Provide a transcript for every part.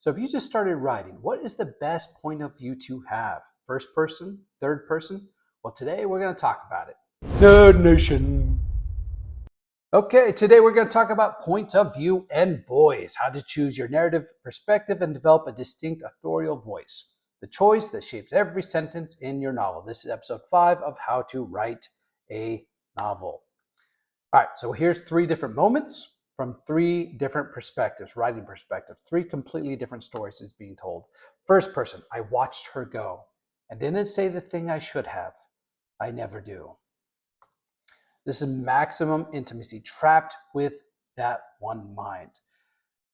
So if you just started writing, what is the best point of view to have? First person, third person? Well, today we're going to talk about it. Nerd Nation. Okay, today we're going to talk about point of view and voice, how to choose your narrative perspective and develop a distinct authorial voice. The choice that shapes every sentence in your novel. This is episode 5 of How to Write a Novel. All right, so here's 3 different moments from 3 different perspectives, writing perspectives, 3 completely different stories is being told. First person, I watched her go. I didn't say the thing I should have. I never do. This is maximum intimacy, trapped with that one mind.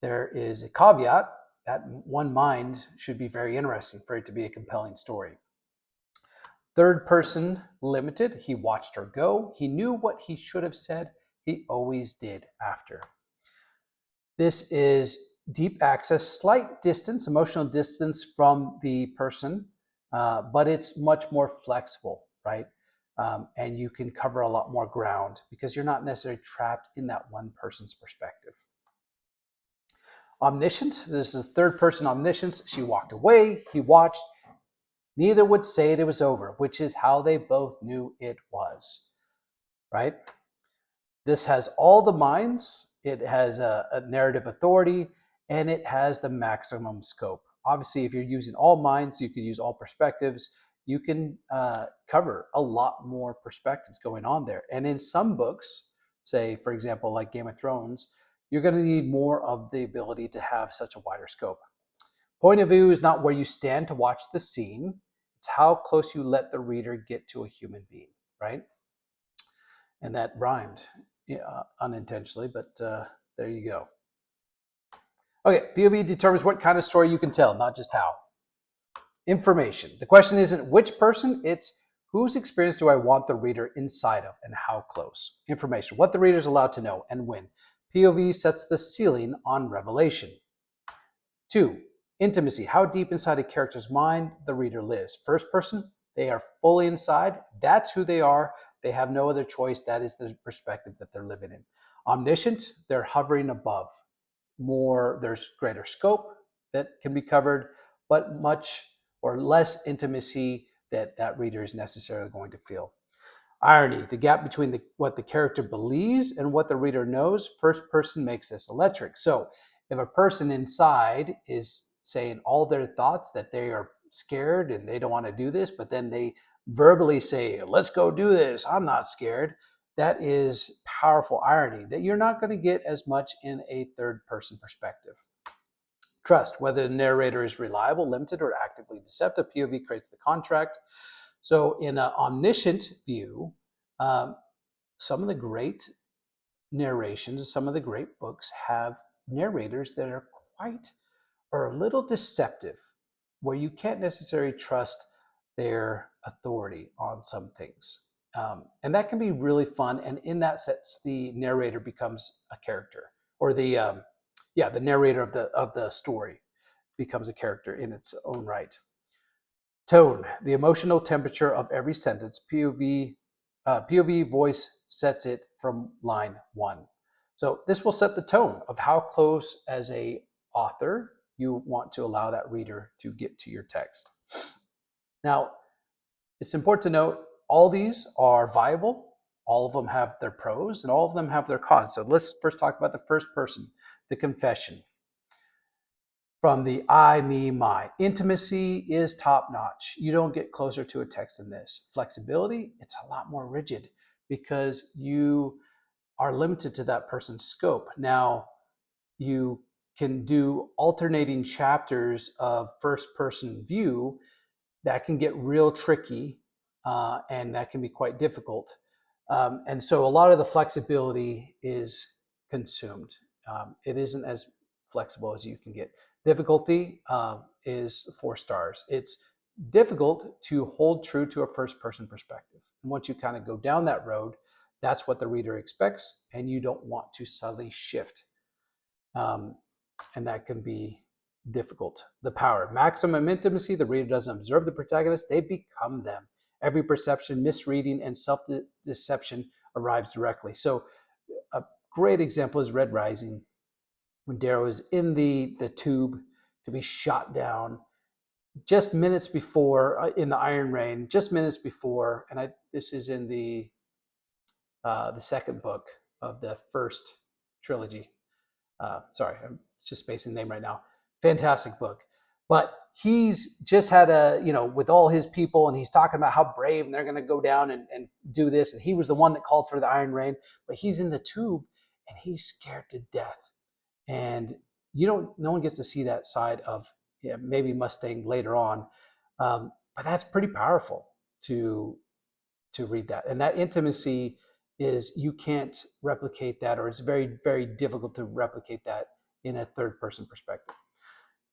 There is a caveat that one mind should be very interesting for it to be a compelling story. Third person, limited. He watched her go. He knew what he should have said. He always did after. This is deep access, slight distance, emotional distance from the person, but it's much more flexible, right? And you can cover a lot more ground because you're not necessarily trapped in that one person's perspective. Omniscient, this is third person omniscience. She walked away, he watched. Neither would say it was over, which is how they both knew it was, right? This has all the minds, it has a narrative authority, and it has the maximum scope. Obviously, if you're using all minds, you could use all perspectives. You can cover a lot more perspectives going on there. And in some books, say, for example, like Game of Thrones, you're going to need more of the ability to have such a wider scope. Point of view is not where you stand to watch the scene. It's how close you let the reader get to a human being, right? And that rhymed unintentionally, but there you go. Okay, POV determines what kind of story you can tell, not just how. Information. The question isn't which person, it's whose experience do I want the reader inside of and how close. Information. What the reader is allowed to know and when. POV sets the ceiling on revelation. 2. Intimacy. How deep inside a character's mind the reader lives. First person, they are fully inside. That's who they are. They have no other choice. That is the perspective that they're living in. Omniscient, they're hovering above. There's greater scope that can be covered, but much or less intimacy that reader is necessarily going to feel. Irony, the gap between what the character believes and what the reader knows. First person makes this electric. So if a person inside is saying all their thoughts that they are scared and they don't want to do this, but then they verbally say, let's go do this, I'm not scared. That is powerful irony that you're not going to get as much in a third person perspective. Trust, whether the narrator is reliable, limited, or actively deceptive. POV creates the contract. So in an omniscient view, some of the great narrations, some of the great books have narrators that are a little deceptive, where you can't necessarily trust their authority on some things. And that can be really fun. And in that sense, the narrator becomes a character, or the narrator of the story becomes a character in its own right. Tone, the emotional temperature of every sentence. POV voice sets it from line 1. So this will set the tone of how close as a author you want to allow that reader to get to your text. Now, it's important to note all these are viable. All of them have their pros and all of them have their cons. So let's first talk about the first person, the confession. From the I, me, my. Intimacy is top notch. You don't get closer to a text than this. Flexibility, it's a lot more rigid because you are limited to that person's scope. Now, you can do alternating chapters of first person view. That can get real tricky and that can be quite difficult. And so a lot of the flexibility is consumed. It isn't as flexible as you can get. Difficulty is 4 stars. It's difficult to hold true to a first person perspective. And once you kind of go down that road, that's what the reader expects, and you don't want to subtly shift. And that can be difficult. The power, maximum intimacy, the reader doesn't observe the protagonist, they become them. Every perception, misreading, and self-deception arrives directly. So a great example is Red Rising. When Darrow is in the tube, to be shot down just minutes before in the Iron Rain, just minutes before, and this is in the second book of the first trilogy. Sorry, I'm just spacing the name right now. Fantastic book. But he's just had with all his people, and he's talking about how brave and they're going to go down and do this. And he was the one that called for the Iron Rain, but he's in the tube and he's scared to death. And no one gets to see that side of maybe Mustang later on. But that's pretty powerful to read that. And that intimacy is, you can't replicate that, or it's very, very difficult to replicate that in a third person perspective.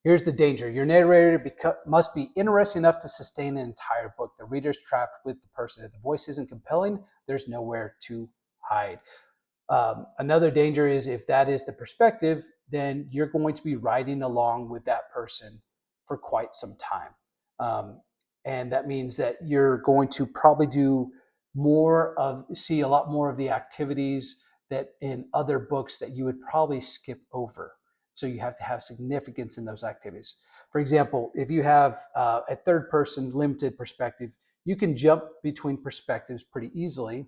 Here's the danger. Your narrator must be interesting enough to sustain an entire book. The reader's trapped with the person. If the voice isn't compelling, there's nowhere to hide. Another danger is, if that is the perspective, then you're going to be riding along with that person for quite some time. And that means that you're going to probably see a lot more of the activities that in other books that you would probably skip over. So you have to have significance in those activities. For example, if you have a third person limited perspective, you can jump between perspectives pretty easily,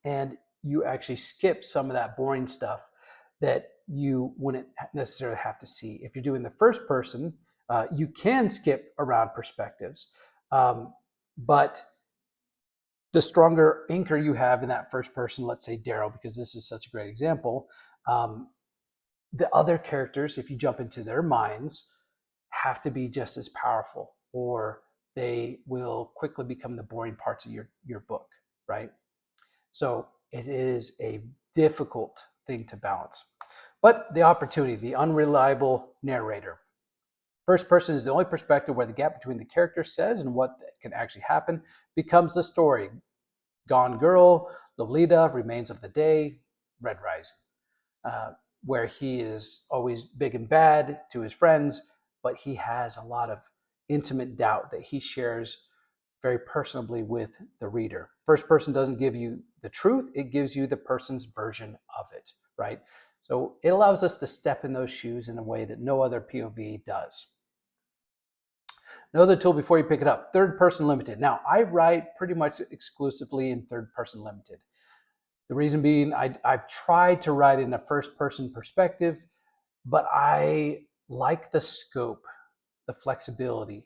and you actually skip some of that boring stuff that you wouldn't necessarily have to see. If you're doing the first person, you can skip around perspectives, but the stronger anchor you have in that first person, let's say Daryl, because this is such a great example, the other characters, if you jump into their minds, have to be just as powerful, or they will quickly become the boring parts of your book, right? So it is a difficult thing to balance. But the opportunity, the unreliable narrator. First person is the only perspective where the gap between the character says and what can actually happen becomes the story. Gone Girl, Lolita, Remains of the Day, Red Rising, where he is always big and bad to his friends, but he has a lot of intimate doubt that he shares very personably with the reader. First person doesn't give you the truth, it gives you the person's version of it, right? So it allows us to step in those shoes in a way that no other POV does. Another tool before you pick it up, third person limited. Now, I write pretty much exclusively in third person limited. The reason being, I've tried to write in a first person perspective, but I like the scope, the flexibility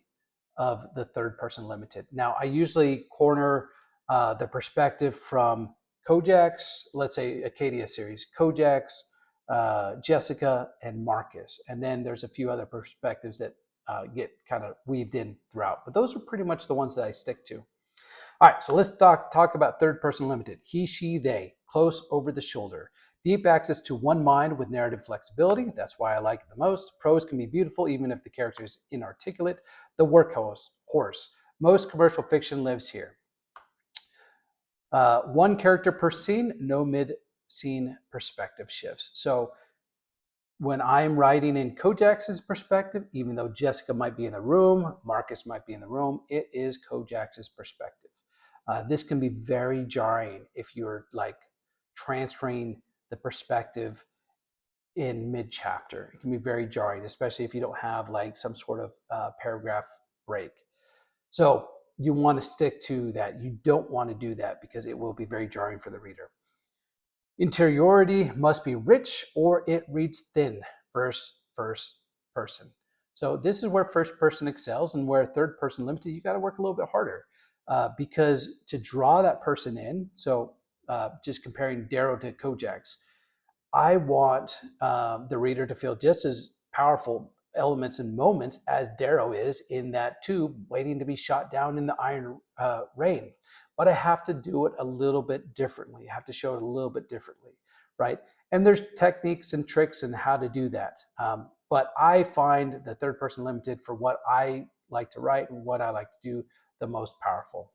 of the third person limited. Now, I usually corner the perspective from Kojak's, let's say Acadia series, Kojak's, Jessica, and Marcus. And then there's a few other perspectives that get kind of weaved in throughout. But those are pretty much the ones that I stick to. All right, so let's talk about third person limited. He, she, they, close, over the shoulder. Deep access to one mind with narrative flexibility. That's why I like it the most. Prose can be beautiful even if the character is inarticulate. The workhorse. Most commercial fiction lives here. One character per scene, no mid-scene perspective shifts. So when I'm writing in Kojak's perspective, even though Jessica might be in the room, Marcus might be in the room, it is Kojak's perspective. This can be very jarring if you're like transferring the perspective in mid-chapter. It can be very jarring, especially if you don't have like some sort of paragraph break. So you want to stick to that. You don't want to do that because it will be very jarring for the reader. Interiority must be rich or it reads thin. First person. So this is where first person excels, and where third person limited, you got to work a little bit harder because to draw that person in. So just comparing Darrow to Kojak's, I want the reader to feel just as powerful elements and moments as Darrow is in that tube waiting to be shot down in the iron rain. But I have to do it a little bit differently. I have to show it a little bit differently, right? And there's techniques and tricks in how to do that. But I find the third person limited for what I like to write and what I like to do the most powerful.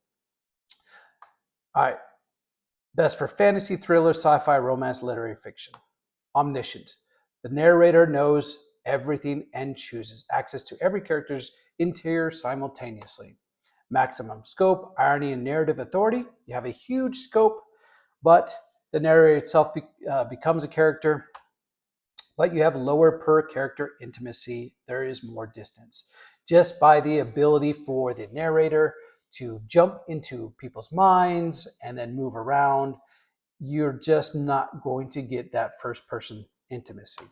All right. Best for fantasy, thriller, sci-fi, romance, literary fiction. Omniscient. The narrator knows everything and chooses access to every character's interior simultaneously. Maximum scope, irony, and narrative authority. You have a huge scope, but the narrator itself becomes a character. but you have lower per character intimacy. There is more distance. Just by the ability for the narrator to jump into people's minds and then move around, you're just not going to get that first person intimacy.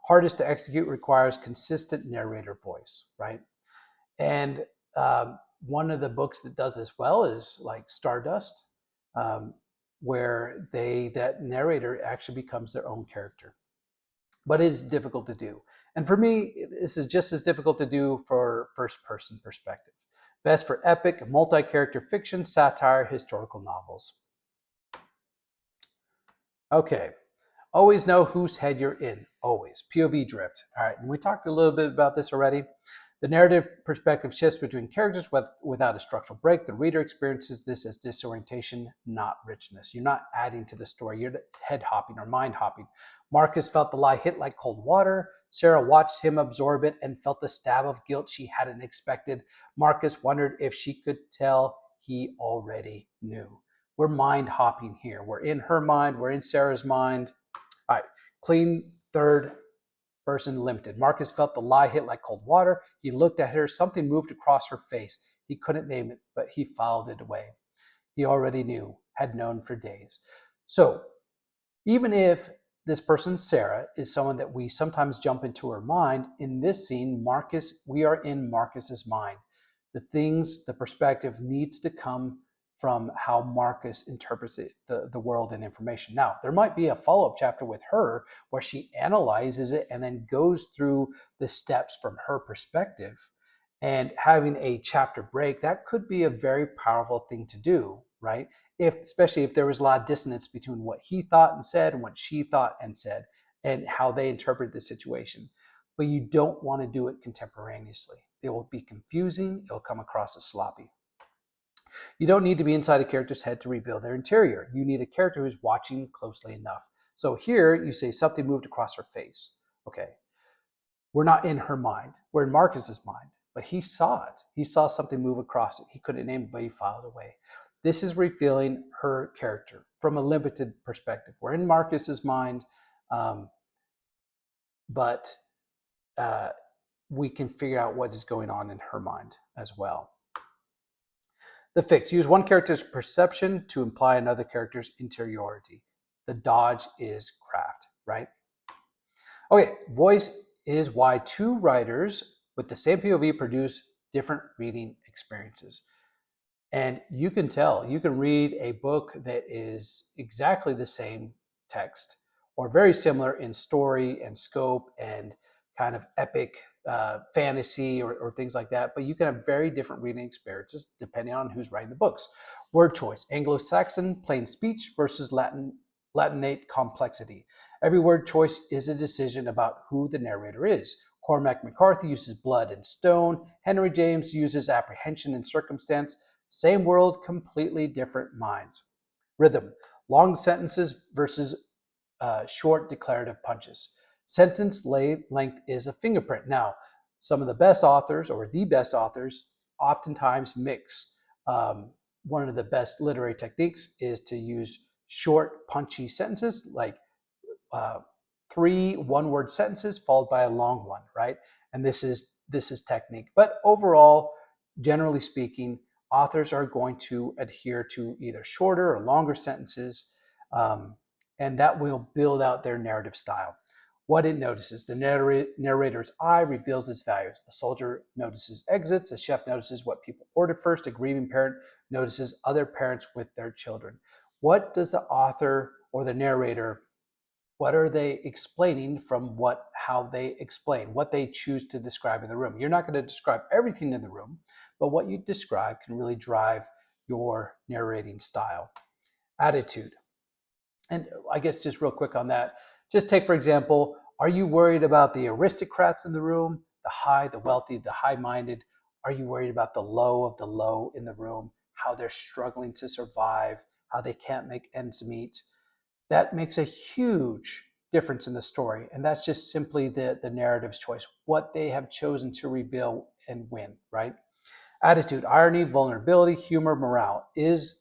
Hardest to execute requires consistent narrator voice, right? And one of the books that does this well is like Stardust, um, where that narrator actually becomes their own character. But it is difficult to do. And for me, this is just as difficult to do for first person perspective. Best for epic, multi character fiction, satire, historical novels. Okay, always know whose head you're in. Always. POV drift. All right, and we talked a little bit about this already. The narrative perspective shifts between characters without a structural break. The reader experiences this as disorientation, not richness. You're not adding to the story. You're head hopping or mind hopping. Marcus felt the lie hit like cold water. Sarah watched him absorb it and felt the stab of guilt she hadn't expected. Marcus wondered if she could tell he already knew. We're mind hopping here. We're in her mind. We're in Sarah's mind. All right, clean third person limited. Marcus felt the lie hit like cold water. He looked at her. Something moved across her face. He couldn't name it, but he filed it away. He already knew, had known for days. So even if this person, Sarah, is someone that we sometimes jump into her mind, in this scene, we are in Marcus's mind. The things, the perspective needs to come from how Marcus interprets the world and information. Now, there might be a follow-up chapter with her where she analyzes it and then goes through the steps from her perspective. And having a chapter break, that could be a very powerful thing to do, right? Especially if there was a lot of dissonance between what he thought and said and what she thought and said and how they interpreted the situation. But you don't want to do it contemporaneously. It will be confusing. It'll come across as sloppy. You don't need to be inside a character's head to reveal their interior. You need a character who's watching closely enough. So here you say something moved across her face. Okay. We're not in her mind. We're in Marcus's mind. But he saw it. He saw something move across it. He couldn't name it, but he filed away. This is revealing her character from a limited perspective. We're in Marcus's mind, but we can figure out what is going on in her mind as well. The fix. Use one character's perception to imply another character's interiority. The dodge is craft, right? Okay, voice is why two writers with the same POV produce different reading experiences. And you can tell, you can read a book that is exactly the same text or very similar in story and scope and kind of epic fantasy or things like that, but you can have very different reading experiences depending on who's writing the books. Word choice, Anglo-Saxon plain speech versus Latinate complexity. Every word choice is a decision about who the narrator is. Cormac McCarthy uses blood and stone. Henry James uses apprehension and circumstance. Same world, completely different minds. Rhythm, long sentences versus short declarative punches. Sentence length is a fingerprint. Now, some of the best authors or the best authors oftentimes mix. One of the best literary techniques is to use short, punchy sentences like 3 one-word sentences followed by a long one, right? And this is technique. But overall, generally speaking, authors are going to adhere to either shorter or longer sentences, and that will build out their narrative style. What it notices. The narrator's eye reveals its values. A soldier notices exits. A chef notices what people order first. A grieving parent notices other parents with their children. What does the author or the narrator, what are they explaining from how they explain, what they choose to describe in the room? You're not going to describe everything in the room, but what you describe can really drive your narrating style. Attitude. And I guess just real quick on that, just take, for example, are you worried about the aristocrats in the room, the high, the wealthy, the high-minded? Are you worried about the low of the low in the room, how they're struggling to survive, how they can't make ends meet? That makes a huge difference in the story. And that's just simply the narrative's choice, what they have chosen to reveal and win, right? Attitude, irony, vulnerability, humor, morale. Is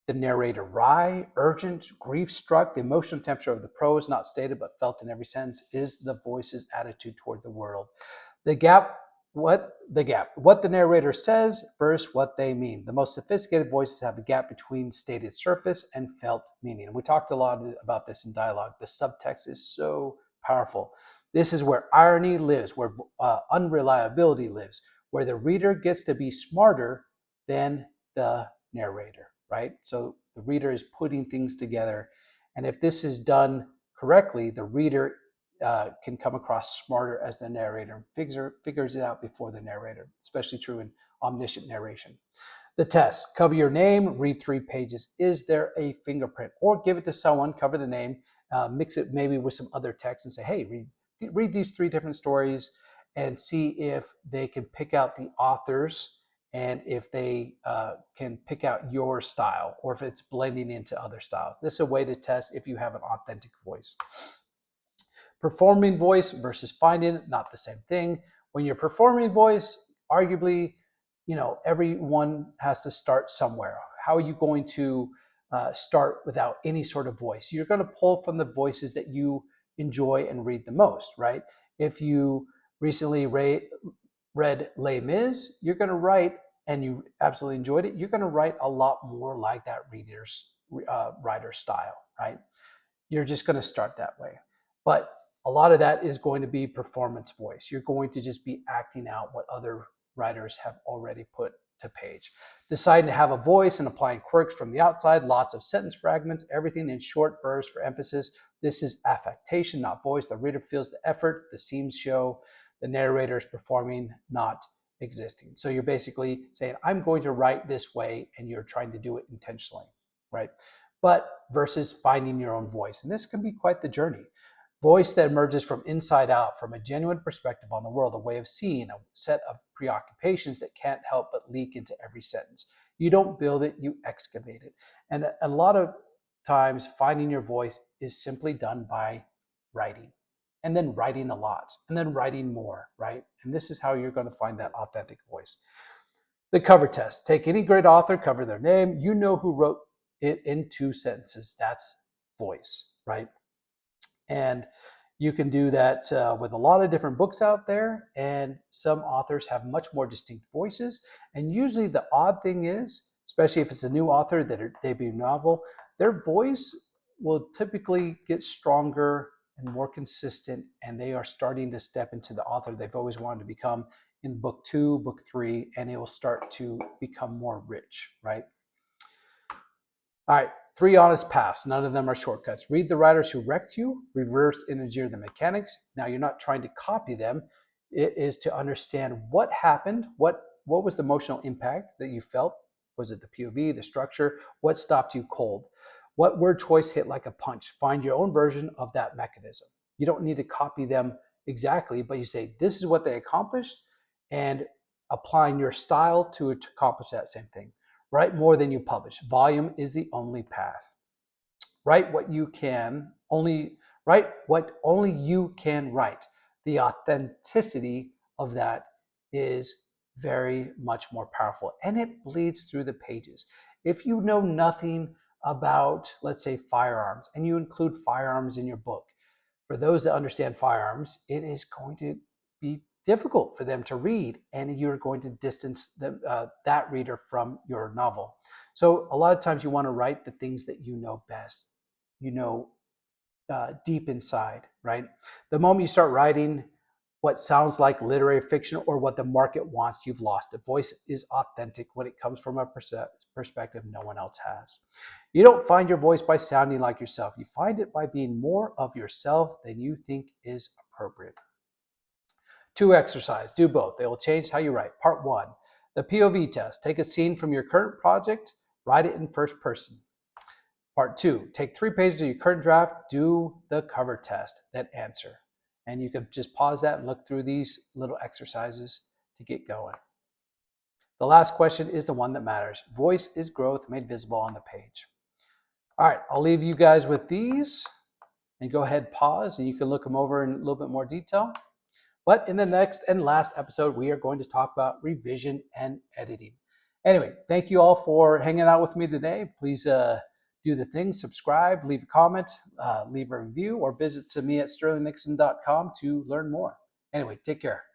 The narrator wry, urgent, grief-struck. The emotional temperature of the prose, not stated but felt in every sentence, is the voice's attitude toward the world. The gap, what the narrator says versus what they mean. The most sophisticated voices have the gap between stated surface and felt meaning. And we talked a lot about this in dialogue. The subtext is so powerful. This is where irony lives, where unreliability lives, where the reader gets to be smarter than the narrator, right? So the reader is putting things together. And if this is done correctly, the reader can come across smarter as the narrator, figures it out before the narrator, especially true in omniscient narration. The test: cover your name, read 3 pages. Is there a fingerprint? Or give it to someone, cover the name, mix it maybe with some other text and say, hey, read these 3 different stories and see if they can pick out the authors and if they can pick out your style or if it's blending into other styles. This is a way to test if you have an authentic voice. Performing voice versus finding it, not the same thing. When you're performing voice, arguably, everyone has to start somewhere. How are you going to start without any sort of voice? You're going to pull from the voices that you enjoy and read the most, right? If you recently read Les Mis, you're going to write, and you absolutely enjoyed it, you're going to write a lot more like that writer style, right? You're just going to start that way. But a lot of that is going to be performance voice. You're going to just be acting out what other writers have already put to page. Deciding to have a voice and applying quirks from the outside, lots of sentence fragments, everything in short bursts for emphasis. This is affectation, not voice. The reader feels the effort, the scenes show, the narrator is performing, not existing. So you're basically saying, I'm going to write this way, and you're trying to do it intentionally, right? But versus finding your own voice. And this can be quite the journey. Voice that emerges from inside out, from a genuine perspective on the world, a way of seeing, a set of preoccupations that can't help but leak into every sentence. You don't build it, you excavate it. And a lot of times, finding your voice is simply done by writing, and then writing a lot, and then writing more, right? And this is how you're going to find that authentic voice. The cover test. Take any great author, cover their name. You know who wrote it in 2 sentences. That's voice, right? And you can do that with a lot of different books out there, and some authors have much more distinct voices. And usually the odd thing is, especially if it's a new author, that a debut novel, their voice will typically get stronger and more consistent, and they are starting to step into the author they've always wanted to become in book 2, book 3, and it will start to become more rich, right? All right, 3 honest paths. None of them are shortcuts. Read the writers who wrecked you, reverse engineer the mechanics. Now, you're not trying to copy them. It is to understand what happened, what was the emotional impact that you felt? Was it the POV, the structure? What stopped you cold? What word choice hit like a punch? Find your own version of that mechanism. You don't need to copy them exactly, but you say, this is what they accomplished, and applying your style to accomplish that same thing. Write more than you publish. Volume is the only path. Write what you can write what only you can write. The authenticity of that is very much more powerful, and it bleeds through the pages. If you know nothing about, let's say, firearms, and you include firearms in your book, for those that understand firearms, it is going to be difficult for them to read, and you're going to distance that reader from your novel. So a lot of times you want to write the things that you know best, deep inside, right? The moment you start writing what sounds like literary fiction or what the market wants, you've lost it. Voice is authentic when it comes from a perspective no one else has. You don't find your voice by sounding like yourself. You find it by being more of yourself than you think is appropriate. 2 exercise. Do both. They will change how you write. Part 1, the POV test. Take a scene from your current project, write it in first person. Part 2, take 3 pages of your current draft, do the cover test, then answer. And you can just pause that and look through these little exercises to get going. The last question is the one that matters. Voice is growth made visible on the page. All right, I'll leave you guys with these, and go ahead, pause, and you can look them over in a little bit more detail. But in the next and last episode, we are going to talk about revision and editing. Anyway, thank you all for hanging out with me today. Please do the things, subscribe, leave a comment, leave a review, or visit to me at sterlingnixon.com to learn more. Anyway, take care.